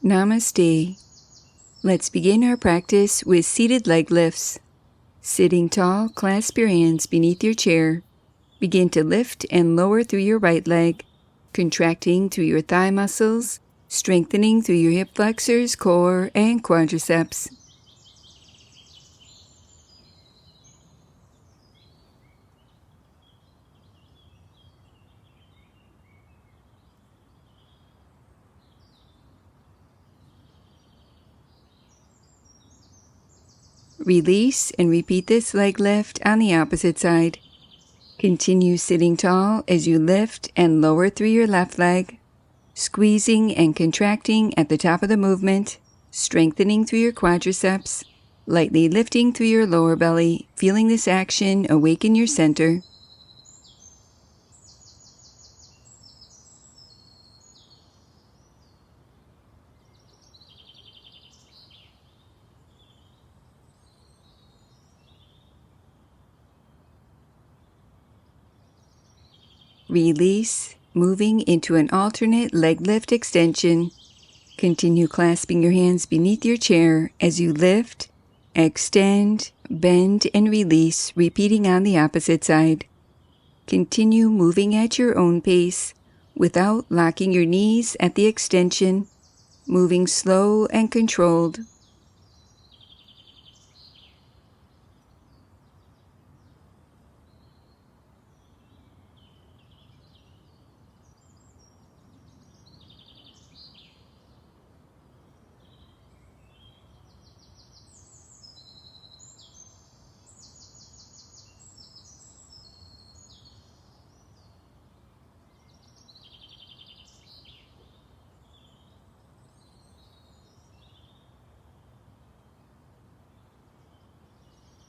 Namaste. Let's begin our practice with seated leg lifts. Sitting tall, clasp your hands beneath your chair. Begin to lift and lower through your right leg, contracting through your thigh muscles, strengthening through your hip flexors, core, and quadriceps. Release and repeat this leg lift on the opposite side. Continue sitting tall as you lift and lower through your left leg, squeezing and contracting at the top of the movement, strengthening through your quadriceps, lightly lifting through your lower belly, feeling this action awaken your center. Release, moving into an alternate leg lift extension. Continue clasping your hands beneath your chair as you lift, extend, bend, and release, repeating on the opposite side. Continue moving at your own pace without locking your knees at the extension, moving slow and controlled.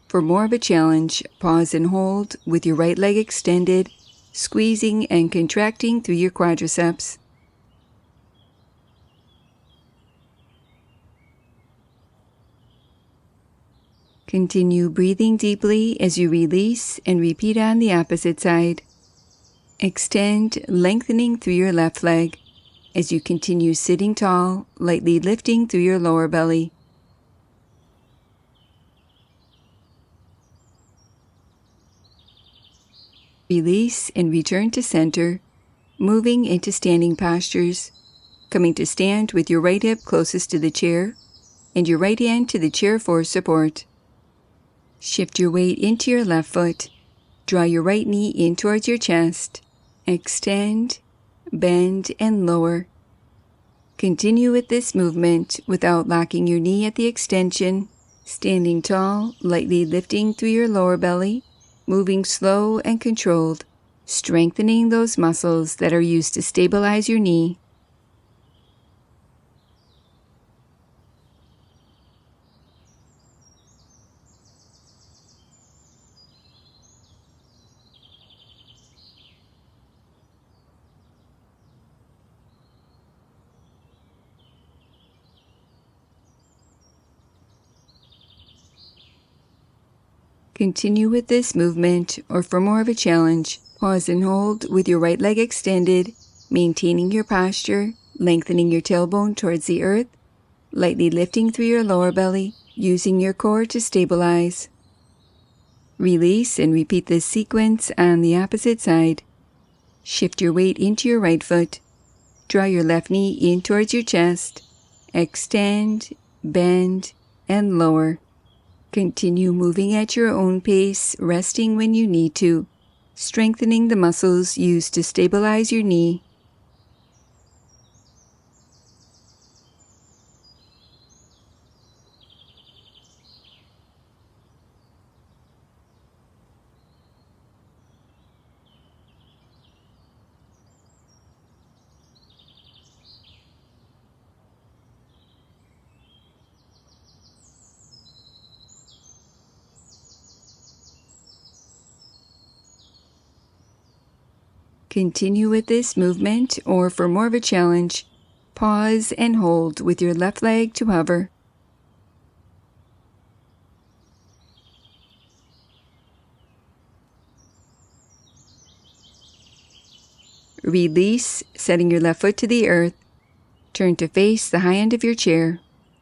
For more of a challenge, pause and hold with your right leg extended, squeezing and contracting through your quadriceps. Continue breathing deeply as you release and repeat on the opposite side. Extend, lengthening through your left leg as you continue sitting tall, lightly lifting through your lower belly. Release and return to center, moving into standing postures, coming to stand with your right hip closest to the chair and your right hand to the chair for support. Shift your weight into your left foot. Draw your right knee in towards your chest. Extend, bend, and lower. Continue with this movement without locking your knee at the extension, standing tall, lightly lifting through your lower belly, moving slow and controlled, strengthening those muscles that are used to stabilize your knee. Continue with this movement, or for more of a challenge, pause and hold with your right leg extended, maintaining your posture, lengthening your tailbone towards the earth, lightly lifting through your lower belly, using your core to stabilize. Release and repeat this sequence on the opposite side. Shift your weight into your right foot. Draw your left knee in towards your chest. Extend, bend, and lower. Continue moving at your own pace, resting when you need to, strengthening the muscles used to stabilize your knee. Continue with this movement, or for more of a challenge, pause and hold with your left leg to hover. Release, setting your left foot to the earth. Turn to face the high end of your chair.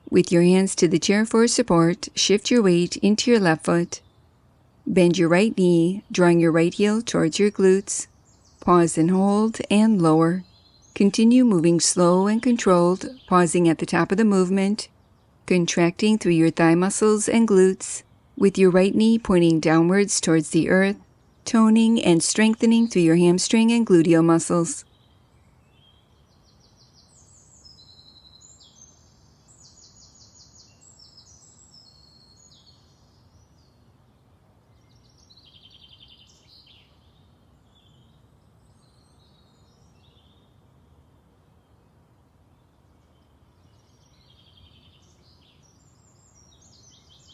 With your hands to the chair for support, shift your weight into your left foot. Bend your right knee, drawing your right heel towards your glutes. Pause and hold and lower. Continue moving slow and controlled, pausing at the top of the movement, contracting through your thigh muscles and glutes, with your right knee pointing downwards towards the earth, toning and strengthening through your hamstring and gluteal muscles.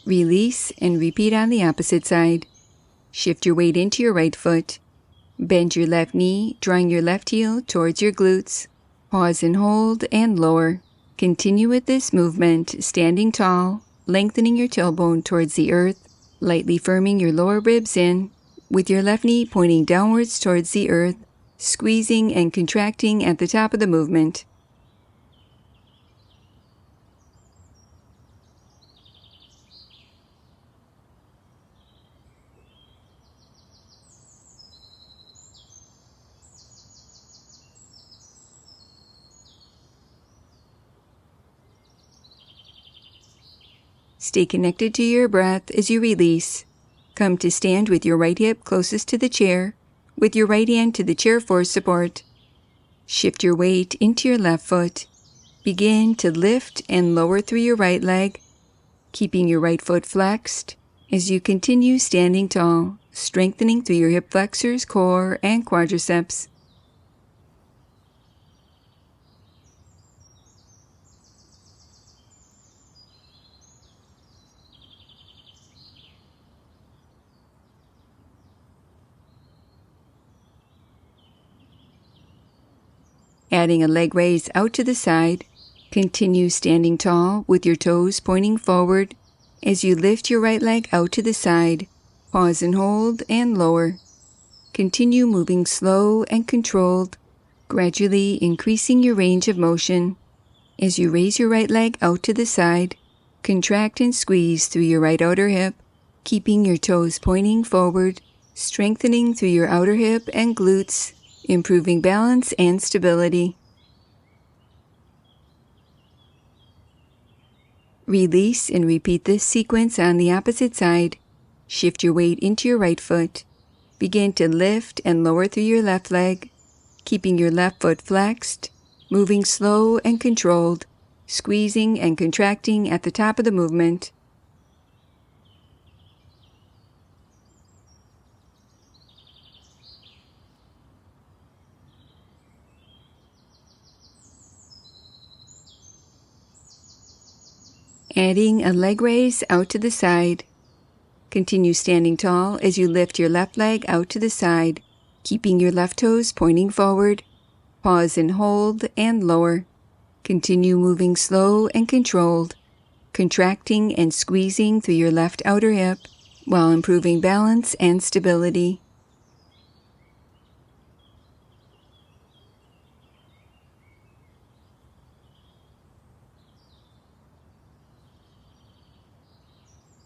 Release and repeat on the opposite side. Shift your weight into your right foot. Bend your left knee, drawing your left heel towards your glutes. Pause and hold and lower. Continue with this movement, standing tall, lengthening your tailbone towards the earth, lightly firming your lower ribs in, with your left knee pointing downwards towards the earth, squeezing and contracting at the top of the movement. Stay connected to your breath as you release. Come to stand with your right hip closest to the chair, with your right hand to the chair for support. Shift your weight into your left foot. Begin to lift and lower through your right leg, keeping your right foot flexed as you continue standing tall, strengthening through your hip flexors, core, and quadriceps. Adding a leg raise out to the side, continue standing tall with your toes pointing forward as you lift your right leg out to the side. Pause and hold and lower. Continue moving slow and controlled, gradually increasing your range of motion. As you raise your right leg out to the side, contract and squeeze through your right outer hip, keeping your toes pointing forward, strengthening through your outer hip and glutes, improving balance and stability. Release and repeat this sequence on the opposite side. Shift your weight into your right foot. Begin to lift and lower through your left leg, keeping your left foot flexed, moving slow and controlled, squeezing and contracting at the top of the movement. Adding a leg raise out to the side. Continue standing tall as you lift your left leg out to the side, keeping your left toes pointing forward. Pause and hold and lower. Continue moving slow and controlled, contracting and squeezing through your left outer hip while improving balance and stability.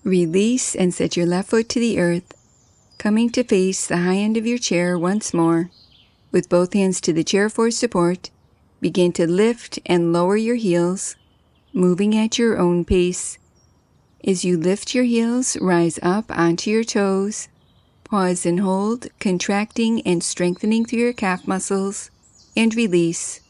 Release and set your left foot to the earth, coming to face the high end of your chair once more. With both hands to the chair for support, begin to lift and lower your heels, moving at your own pace. As you lift your heels, rise up onto your toes. Pause and hold, contracting and strengthening through your calf muscles, and release.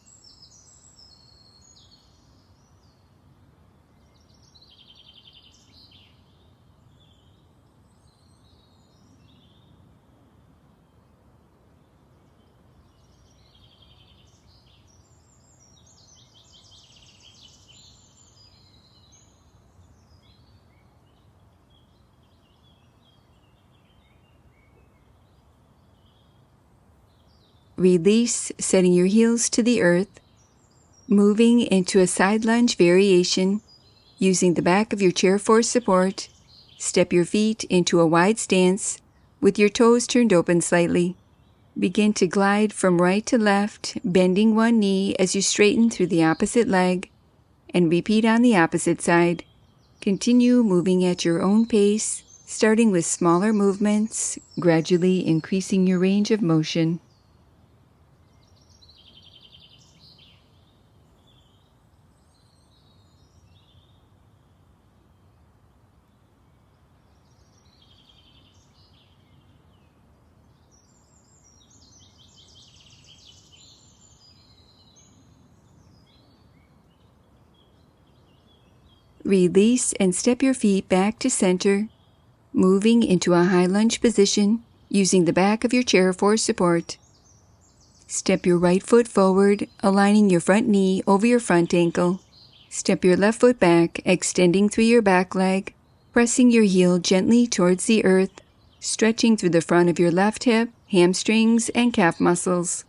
Release, setting your heels to the earth, moving into a side lunge variation, using the back of your chair for support. Step your feet into a wide stance with your toes turned open slightly. Begin to glide from right to left, bending one knee as you straighten through the opposite leg, and repeat on the opposite side. Continue moving at your own pace, starting with smaller movements, gradually increasing your range of motion. Release and step your feet back to center, moving into a high lunge position using the back of your chair for support. Step your right foot forward, aligning your front knee over your front ankle. Step your left foot back, extending through your back leg, pressing your heel gently towards the earth, stretching through the front of your left hip, hamstrings, and calf muscles.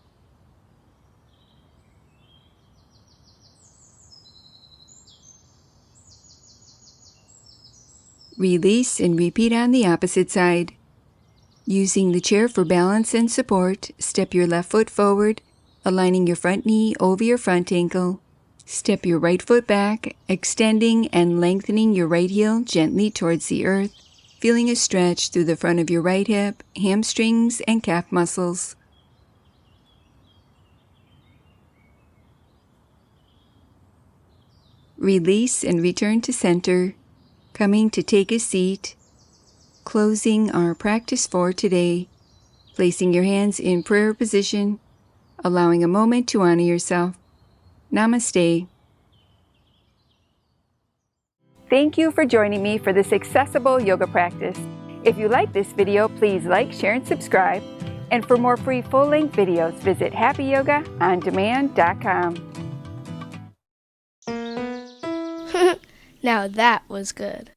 Release and repeat on the opposite side. Using the chair for balance and support, step your left foot forward, aligning your front knee over your front ankle. Step your right foot back, extending and lengthening your right heel gently towards the earth, feeling a stretch through the front of your right hip, hamstrings, and calf muscles. Release and return to center, coming to take a seat. Closing our practice for today, placing your hands in prayer position, allowing a moment to honor yourself. Namaste. Thank you for joining me for this accessible yoga practice. If you like this video, please like, share, and subscribe. And for more free full-length videos, visit happyyogaondemand.com. Now that was good.